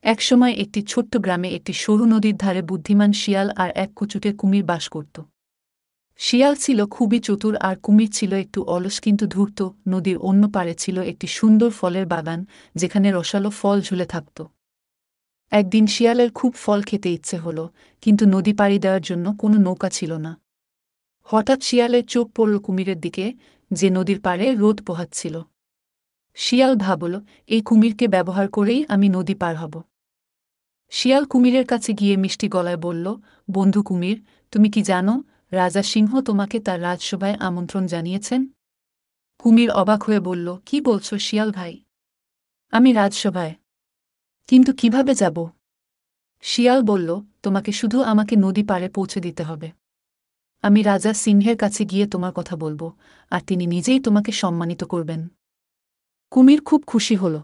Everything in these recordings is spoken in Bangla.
একসময় একটি ছোট্ট গ্রামে একটি সরু নদীর ধারে বুদ্ধিমান শিয়াল আর এক কুচুটে কুমির বাস করত। শিয়াল ছিল খুবই চতুর আর কুমির ছিল একটু অলস কিন্তু ধূর্ত। নদীর অন্য পারে ছিল একটি সুন্দর ফলের বাগান, যেখানে রসালো ফল ঝুলে থাকত। একদিন শিয়ালের খুব ফল খেতে ইচ্ছে হল, কিন্তু নদী পাড়ি দেওয়ার জন্য কোনো নৌকা ছিল না। হঠাৎ শিয়ালের চোখ পড়ল কুমিরের দিকে, যে নদীর পাড়ে রোদ পোহাচ্ছিল। শিয়াল ভাবল, এই কুমিরকে ব্যবহার করেই আমি নদী পার হব। শিয়াল কুমিরের কাছে গিয়ে মিষ্টি গলায় বলল, বন্ধু কুমির, তুমি কি জানো, রাজা সিংহ তোমাকে তার রাজসভায় আমন্ত্রণ জানিয়েছেন? কুমির অবাক হয়ে বলল, কি বলছো শিয়াল ভাই? আমি রাজসভায়? কিন্তু কিভাবে যাব? শিয়াল বলল, তোমাকে শুধু আমাকে নদী পাড়ে পৌঁছে দিতে হবে। আমি রাজা সিংহের কাছে গিয়ে তোমার কথা বলবো, আর তিনি নিজেই তোমাকে সম্মানিত করবেন। কুমির খুব খুশি হল।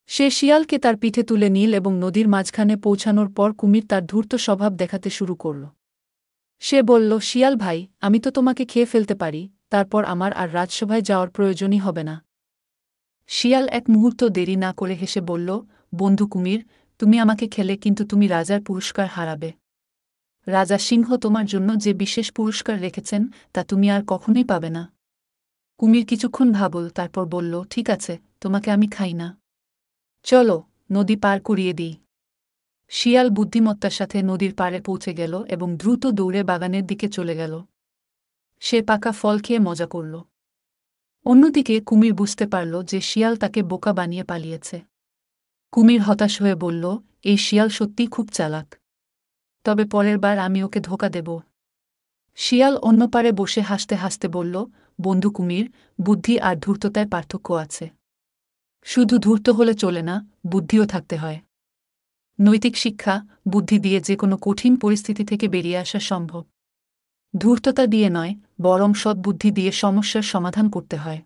সে শিয়ালকে তার পিঠে তুলে নিল এবং নদীর মাঝখানে পৌঁছানোর পর কুমির তার ধূর্ত স্বভাব দেখাতে শুরু করল। সে বলল, শিয়াল ভাই, আমি তো তোমাকে খেয়ে ফেলতে পারি, তারপর আমার আর রাজসভায় যাওয়ার প্রয়োজনই হবে না। শিয়াল এক মুহূর্ত দেরি না করে হেসে বলল, বন্ধু কুমির, তুমি আমাকে খেলে কিন্তু তুমি রাজার পুরস্কার হারাবে। রাজা সিংহ তোমার জন্য যে বিশেষ পুরস্কার রেখেছেন তা তুমি আর কখনোই পাবে না। কুমির কিছুক্ষণ ভাবল, তারপর বলল, ঠিক আছে, তোমাকে আমি খাই না। চলো, নদী পার করিয়ে দিই। শিয়াল বুদ্ধিমত্তার সাথে নদীর পাড়ে পৌঁছে গেল এবং দ্রুত দৌড়ে বাগানের দিকে চলে গেল। সে পাকা ফল খেয়ে মজা করল। অন্যদিকে কুমির বুঝতে পারল যে শিয়াল তাকে বোকা বানিয়ে পালিয়েছে। কুমির হতাশ হয়ে বলল, এই শিয়াল সত্যিই খুব চালাক। তবে পরের বার আমি ওকে ধোঁকা দেব। শিয়াল অন্য পারে বসে হাসতে হাসতে বলল, বন্ধু কুমির, বুদ্ধি আর ধূর্ততায় পার্থক্য আছে। শুধু ধূর্ত হলে চলে না, বুদ্ধিও থাকতে হয়। নৈতিক শিক্ষা, বুদ্ধি দিয়ে যে কোনো কঠিন পরিস্থিতি থেকে বেরিয়ে আসা সম্ভব। ধূর্ততা দিয়ে নয়, বরং সদ্বুদ্ধি দিয়ে সমস্যার সমাধান করতে হয়।